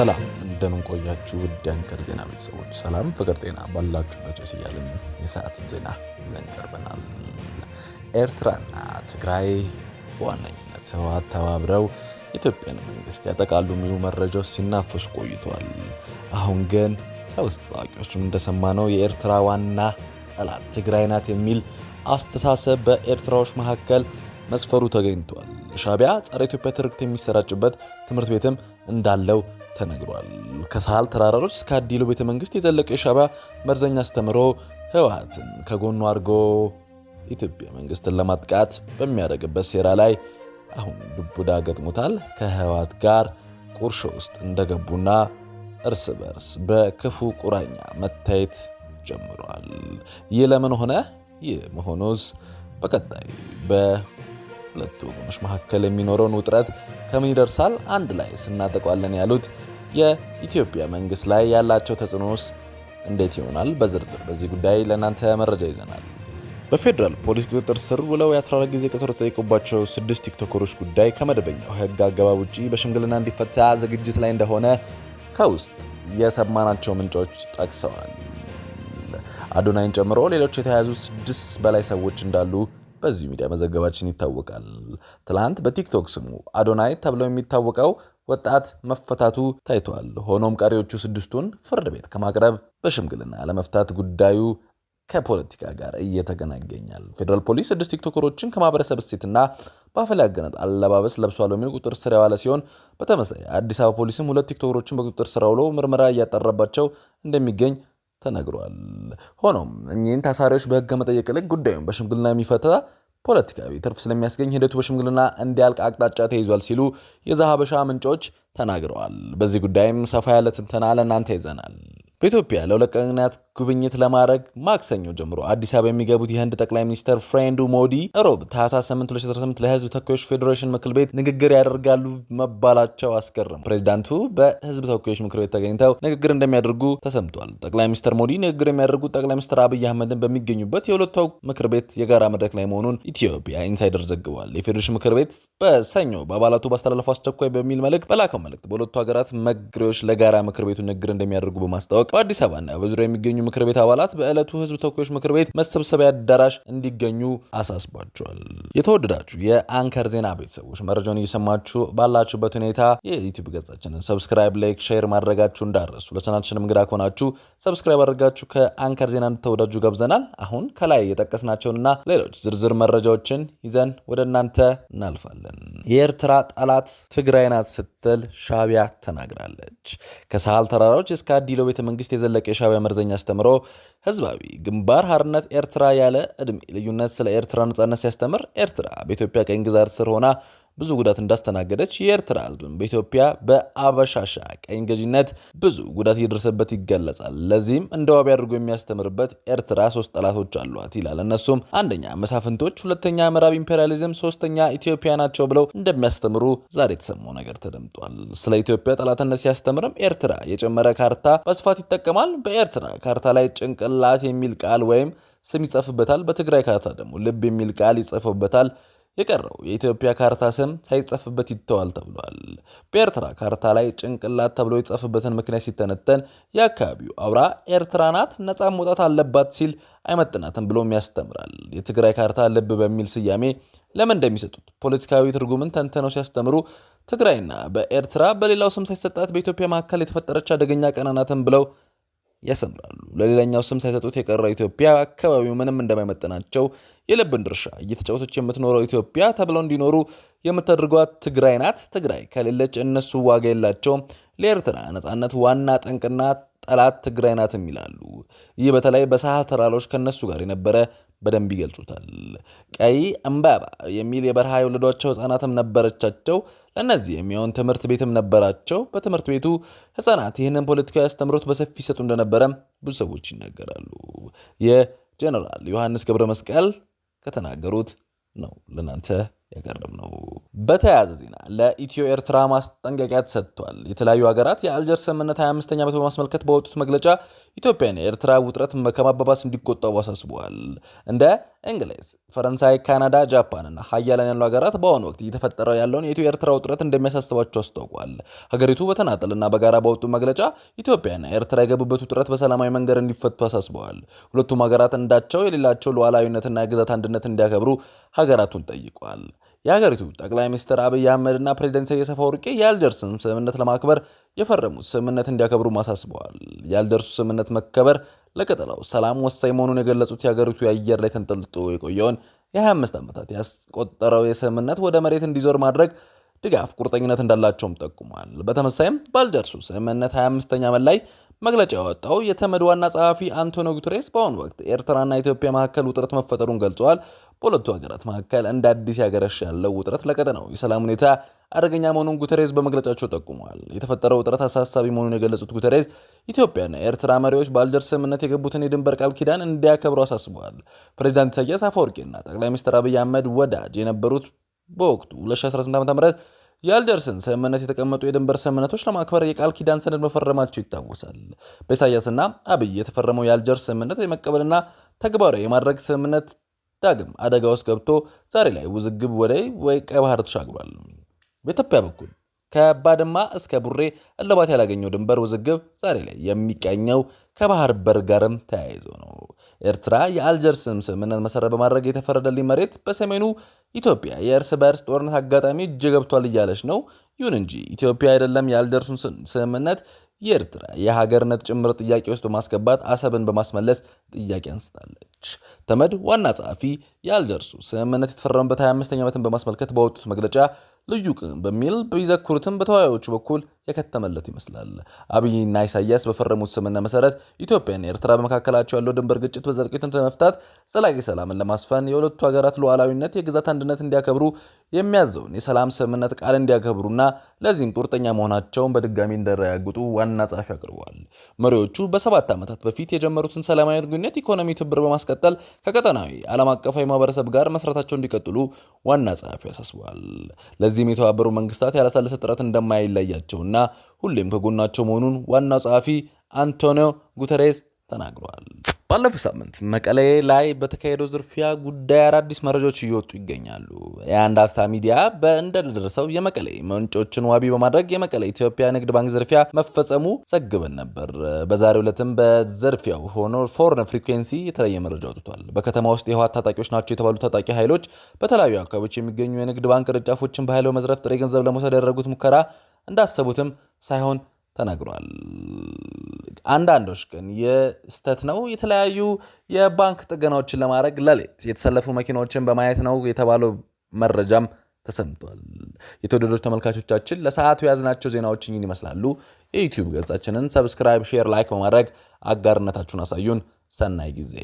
ሰላም እንደምን ቆያችሁ ውድ አንከር ዜና ቤተሰቦች፣ ሰላም ፍቅር ጤና ባላችሁበት ሲያልን የሰዓቱን ዜና ይዘን ቀርበናል። ኤርትራና ትግራይ በዋነኝነት ህወሓት ተባብረው ኢትዮጵያን መንግስት ያጠቃሉ የሚሉ መረጃዎች ሲናፈሱ ቆይተዋል። አሁን ግን ከውስጥ አዋቂዎችም እንደሰማነው የኤርትራ ዋና ጠላት ትግራይ ናት የሚል አስተሳሰብ በኤርትራዎች መካከል መስፈሩ ተገኝቷል። ሻዕቢያ ጸረ ኢትዮጵያ ትርክት የሚሰራጭበት ትምህርት ቤትም እንዳለው ተነግሯል። ከሳህል ተራራዎች እስከ አዲሎ ቤተ መንግስት የዘለቀው የሻዕቢያ መርዘኛ አስተምሮ ህወሓትን ከጎኑ አድርጎ ኢትዮጵያ መንግስትን ለማጥቃት በሚያደርግበት ሴራ ላይ አሁን ዱብዳ ገጥሞታል። ከህወሓት ጋር ቁርሾ ውስጥ እንደገቡና እርስ በርስ በክፉ ቁራኛ መታየት ጀምሯል። ይህ ለምን ሆነ? ይህ መሆኑስ በቀጣይ በሁለቱ ወገኖች መካከል የሚኖረውን ውጥረት ከምን ይደርሳል? አንድ ላይ ስናጠቋለን ያሉት የኢትዮጵያ መንግስት ላይ ያላቸው ተጽዕኖስ እንዴት ይሆናል? በዝርዝር በዚህ ጉዳይ ለእናንተ መረጃ ይዘናል። በፌዴራል ፖሊስ ቁጥጥር ስር ውለው የ14 ጊዜ ቀጠሮ ተጠይቆባቸው 6 ቲክቶከሮች ጉዳይ ከመደበኛው ህግ አገባብ ውጪ በሽምግልና እንዲፈታ ዝግጅት ላይ እንደሆነ ከውስጥ የሰማናቸው ምንጮች ጠቅሰዋል። አዶናይን ጨምሮ ሌሎች የተያዙ 6 በላይ ሰዎች እንዳሉ በዚህ ሚዲያ መዘገባችን ይታወቃል። ትላንት በቲክቶክ ስሙ አዶናይ ተብለው የሚታወቀው ወጣት መፈታቱ ታይቷል። ሆኖም ቀሪዎቹ 6ቱን ፍርድ ቤት ከማቅረብ በሽምግልና ለመፍታት ጉዳዩ ከፖለቲካ ጋር እየተገናኘ ይገኛል። ፌዴራል ፖሊስ 6 ቲክቶከሮችን ከማህበረሰብ እሴትና በአፈላ ያገናኘ አለባበስ ለብሷል በሚል ቁጥጥር ስር ያዋለ ሲሆን በተመሳሳይ አዲስ አበባ ፖሊስም 2 ቲክቶከሮችን በቁጥጥር ስር አውሎ ምርመራ እያጣራባቸው እንደሚገኝ ተነግሯል። ሆኖም እኚህን ታሳሪዎች በህግ መጠየቅ ላይ ጉዳዩን በሽምግልና የሚፈታ ፖለቲካዊ ትርፍ ስለሚያስገኝ ሂደቱ በሽምግልና እንዲያልቅ አቅጣጫ ተይዟል ሲሉ የዛሀበሻ ምንጮች ተናግረዋል። በዚህ ጉዳይም ሰፋ ያለ ትንተና ለእናንተ ይዘናል። በኢትዮጵያ ለሁለት ቀናት ጉብኝት ለማድረግ ማክሰኞ ጀምሮ አዲስ አበባ የሚገቡት የህንድ ጠቅላይ ሚኒስትር ፍሬንዱ ሞዲ ሮብ ታህሳስ 8 2018 ለህዝብ ተወካዮች ፌዴሬሽን ምክር ቤት ንግግር ያደርጋሉ መባላቸው አስገረም። ፕሬዚዳንቱ በህዝብ ተወካዮች ምክር ቤት ተገኝተው ንግግር እንደሚያደርጉ ተሰምቷል። ጠቅላይ ሚኒስትር ሞዲ ንግግር የሚያደርጉት ጠቅላይ ሚኒስትር አብይ አህመድን በሚገኙበት የሁለቱ ምክር ቤት የጋራ መድረክ ላይ መሆኑን ኢትዮጵያ ኢንሳይደር ዘግቧል። የፌዴሬሽን ምክር ቤት በሰኞ በአባላቱ ባስተላለፈው አስቸኳይ በሚል መልእክት በላከው መልእክት በሁለቱ ሀገራት መሪዎች ለጋራ ምክር ቤቱ ንግግር እንደሚያደርጉ በማስታወቅ በአዲስ አበባና በዙሪያ የሚገኙ ምክር ቤት አባላት በዕለቱ ህዝብ ተወካዮች ምክር ቤት መሰብሰቢያ አዳራሽ እንዲገኙ አሳስቧቸዋል። የተወደዳችሁ የአንከር ዜና ቤተሰቦች መረጃውን እየሰማችሁ ባላችሁበት ሁኔታ የዩቲዩብ ገጻችንን ሰብስክራይብ፣ ላይክ፣ ሼር ማድረጋችሁ እንዳረሱ። ለቻናላችንም እንግዳ ከሆናችሁ ሰብስክራይብ አድርጋችሁ ከአንከር ዜና እንድትወዳጁ ጋብዘናል። አሁን ከላይ የጠቀስናቸውንና ሌሎች ዝርዝር መረጃዎችን ይዘን ወደ እናንተ እናልፋለን። የኤርትራ ጠላት ትግራይ ናት ስትል ሻዕቢያ ተናግራለች። ከሳህል ተራራዎች እስከ አዲሎ ቤተ መንግስት የዘለቀ የሻዕቢያ መርዘኛ አስተምሮ ህዝባዊ ግንባር ሓርነት ኤርትራ ያለ እድሜ ልዩነት ስለ ኤርትራ ነጻነት ሲያስተምር ኤርትራ በኢትዮጵያ ቀኝ ግዛት ስር ሆና ብዙ ጉዳት እንዳስተናገደች የኤርትራ ህዝብም በኢትዮጵያ በአበሻሻ ቀኝ ገዥነት ብዙ ጉዳት እየደረሰበት ይገለጻል። ለዚህም እንደ ዋቢ አድርጎ የሚያስተምርበት ኤርትራ 3 ጠላቶች አሏት ይላል። እነሱም አንደኛ መሳፍንቶች፣ ሁለተኛ ምዕራብ ኢምፔሪያሊዝም፣ ሶስተኛ ኢትዮጵያ ናቸው ብለው እንደሚያስተምሩ ዛሬ የተሰማው ነገር ተደምጧል። ስለ ኢትዮጵያ ጠላትነት ሲያስተምርም ኤርትራ የጨመረ ካርታ በስፋት ይጠቀማል። በኤርትራ ካርታ ላይ ጭንቅላት የሚል ቃል ወይም ስም ይጽፍበታል። በትግራይ ካርታ ደግሞ ልብ የሚል ቃል ይጽፍበታል። የቀረው የኢትዮጵያ ካርታ ስም ሳይጻፍበት ይተዋል ተብሏል። በኤርትራ ካርታ ላይ ጭንቅላት ተብሎ የጻፈበትን ምክንያት ሲተነተን የአካባቢው አውራ ኤርትራ ናት፣ ነፃ መውጣት አለባት ሲል አይመጥናትም ብሎም ያስተምራል። የትግራይ ካርታ ልብ በሚል ስያሜ ለምን እንደሚሰጡት ፖለቲካዊ ትርጉምን ተንተነው ሲያስተምሩ ትግራይና በኤርትራ በሌላው ስም ሳይሰጣት በኢትዮጵያ መካከል የተፈጠረች አደገኛ ቀናናትን ብለው ያሰምራሉ። ለሌላኛው ስም ሳይሰጡት የቀረው ኢትዮጵያ አካባቢው ምንም እንደማይመጥናቸው የልብን ድርሻ እየተጫወተች የምትኖረው ኢትዮጵያ ተብለው እንዲኖሩ የምታደርጓት ትግራይ ናት። ትግራይ ከሌለች እነሱ ዋጋ የላቸውም። ለኤርትራ ነጻነት ዋና ጠንቅና ጠላት ትግራይ ናትም ይላሉ። ይህ በተለይ በሳህል ተራሮች ከነሱ ጋር የነበረ በደንብ ይገልጹታል። ቀይ እምባባ የሚል የበረሃ የወለዷቸው ህፃናትም ነበረቻቸው። ለእነዚህ የሚሆን ትምህርት ቤትም ነበራቸው። በትምህርት ቤቱ ህፃናት ይህንን ፖለቲካዊ አስተምሮት በሰፊ ይሰጡ እንደነበረ ብዙ ሰዎች ይናገራሉ። የጀነራል ዮሐንስ ገብረ መስቀል ከተናገሩት ነው ለናንተ ያቀርብ ነው። በተያያዘ ዜና ለኢትዮ ኤርትራ ማስጠንቀቂያ ተሰጥቷል። የተለያዩ ሀገራት የአልጀርስ ስምምነት 25ኛ ዓመት በማስመልከት በወጡት መግለጫ ኢትዮጵያና ኤርትራ ውጥረት ከማባባስ እንዲቆጠቡ አሳስበዋል። እንደ እንግሊዝ፣ ፈረንሳይ፣ ካናዳ፣ ጃፓን እና ሀያላን ያሉ ሀገራት በአሁኑ ወቅት እየተፈጠረ ያለውን የኢትዮ ኤርትራ ውጥረት እንደሚያሳስባቸው አስታውቋል። ሀገሪቱ በተናጠልና በጋራ በወጡ መግለጫ ኢትዮጵያና ኤርትራ የገቡበት ውጥረት በሰላማዊ መንገድ እንዲፈቱ አሳስበዋል። ሁለቱም ሀገራት እንዳቸው የሌላቸው ሉዓላዊነትና የግዛት አንድነት እንዲያከብሩ ሀገራቱን ጠይቋል። የሀገሪቱ ጠቅላይ ሚኒስትር አብይ አህመድና ፕሬዚዳንት ኢሳያስ አፈወርቂ የአልጀርስን ስምምነት ለማክበር የፈረሙት ስምምነት እንዲያከብሩ አሳስበዋል። የአልጀርሱ ስምምነት መከበር ለቀጠናው ሰላም ወሳኝ መሆኑን የገለጹት የሀገሪቱ የአየር ላይ ተንጠልጥሎ የቆየውን የ25 ዓመታት ያስቆጠረው የስምምነት ወደ መሬት እንዲዞር ማድረግ ድጋፍ ቁርጠኝነት እንዳላቸውም ጠቁሟል። በተመሳይም በአልጀርሱ ስምምነት 25ኛ ዓመት ላይ መግለጫ ያወጣው የተመድ ዋና ጸሐፊ አንቶኒዮ ጉተሬስ በአሁኑ ወቅት ኤርትራና ኢትዮጵያ መካከል ውጥረት መፈጠሩን ገልጸዋል። በሁለቱ ሀገራት መካከል እንደ አዲስ ያገረሽ ያለው ውጥረት ለቀጠናው የሰላም ሁኔታ አደገኛ መሆኑን ጉተሬስ በመግለጫቸው ጠቁመዋል። የተፈጠረው ውጥረት አሳሳቢ መሆኑን የገለጹት ጉተሬስ ኢትዮጵያና ኤርትራ መሪዎች በአልጀርስ ስምምነት የገቡትን የድንበር ቃል ኪዳን እንዲያከብሩ አሳስበዋል። ፕሬዚዳንት ኢሳያስ አፈወርቂና ጠቅላይ ሚኒስትር አብይ አህመድ ወዳጅ የነበሩት በወቅቱ 2018 ዓ.ም የአልጀርስን ስምምነት የተቀመጡ የድንበር ስምምነቶች ለማክበር የቃል ኪዳን ሰነድ መፈረማቸው ይታወሳል። በኢሳያስና አብይ የተፈረመው የአልጀርስ ስምምነት የመቀበልና ተግባራዊ የማድረግ ስምምነት ዳግም አደጋ ውስጥ ገብቶ ዛሬ ላይ ውዝግብ ወደ ቀይ ባህር ተሻግሯል። በኢትዮጵያ በኩል ከባድማ እስከ ቡሬ እልባት ያላገኘው ድንበር ውዝግብ ዛሬ ላይ የሚቃኘው ከባህር በር ጋርም ተያይዞ ነው። ኤርትራ የአልጀርስን ስምምነት መሰረት በማድረግ የተፈረደልኝ መሬት በሰሜኑ ኢትዮጵያ የእርስ በእርስ ጦርነት አጋጣሚ እጅ ገብቷል እያለች ነው። ይሁን እንጂ ኢትዮጵያ አይደለም የአልጀርሱን ስምምነት የኤርትራ የሀገርነት ጭምር ጥያቄ ውስጥ በማስገባት አሰብን በማስመለስ ጥያቄ አንስታለች። ተመድ ዋና ጸሐፊ የአልጀርሱ ስምምነት የተፈረመበት 25ኛ ዓመትን በማስመልከት ባወጡት መግለጫ ልዩ ቀን በሚል ቢዘክሩትም በተወያዮቹ በኩል የከተመለት ይመስላል። አብይና ኢሳያስ በፈረሙት ስምምነት መሰረት ኢትዮጵያና ኤርትራ በመካከላቸው ያለው ድንበር ግጭት በዘላቂነት ለመፍታት ዘላቂ ሰላምን ለማስፈን የሁለቱ ሀገራት ሉዓላዊነት፣ የግዛት አንድነት እንዲያከብሩ የሚያዘውን የሰላም ስምምነት ቃል እንዲያከብሩና ለዚህም ቁርጠኛ መሆናቸውን በድጋሚ እንዳረጋግጡ ዋና ጸሐፊ አቅርበዋል። መሪዎቹ በ7 ዓመታት በፊት የጀመሩትን ሰላማዊ ግንኙነት ኢኮኖሚ ትብብር በማስቀጠል ከቀጠናዊ ዓለም አቀፋዊ ማህበረሰብ ጋር መስራታቸው እንዲቀጥሉ ዋና ጸሐፊው አሳስበዋል። ለዚህም የተባበሩ መንግስታት ያላሰለሰ ጥረት እንደማይለያቸውና ሁሌም ከጎናቸው መሆኑን ዋናው ጸሐፊ አንቶኒዮ ጉተሬስ ተናግረዋል። ባለፈው ሳምንት መቀሌ ላይ በተካሄደው ዝርፊያ ጉዳይ አዳዲስ መረጃዎች እየወጡ ይገኛሉ። የአንድ አፍታ ሚዲያ እንደደረሰው የመቀሌ ምንጮችን ዋቢ በማድረግ የመቀሌ ኢትዮጵያ ንግድ ባንክ ዝርፊያ መፈጸሙ ዘግበን ነበር። በዛሬው ዕለትም በዝርፊያው ሆኖ ፎርን ፍሪኩዌንሲ የተለየ መረጃ ወጥቷል። በከተማ ውስጥ የህወሓት ታጣቂዎች ናቸው የተባሉ ታጣቂ ኃይሎች በተለያዩ አካባቢዎች የሚገኙ የንግድ ባንክ ቅርንጫፎችን በኃይል በመዝረፍ ጥሬ ገንዘብ ለመውሰድ ያደረጉት ሙከራ እንዳሰቡትም ሳይሆን ተናግሯል። አንዳንዶች ግን የስተት ነው የተለያዩ የባንክ ጥገናዎችን ለማድረግ ሌሊት የተሰለፉ መኪናዎችን በማየት ነው የተባለው መረጃም ተሰምቷል። የተወደዳችሁ ተመልካቾቻችን ለሰዓቱ የያዝናቸው ዜናዎች እኚህን ይመስላሉ። የዩቲዩብ ገጻችንን ሰብስክራይብ፣ ሼር፣ ላይክ በማድረግ አጋርነታችሁን አሳዩን። ሰናይ ጊዜ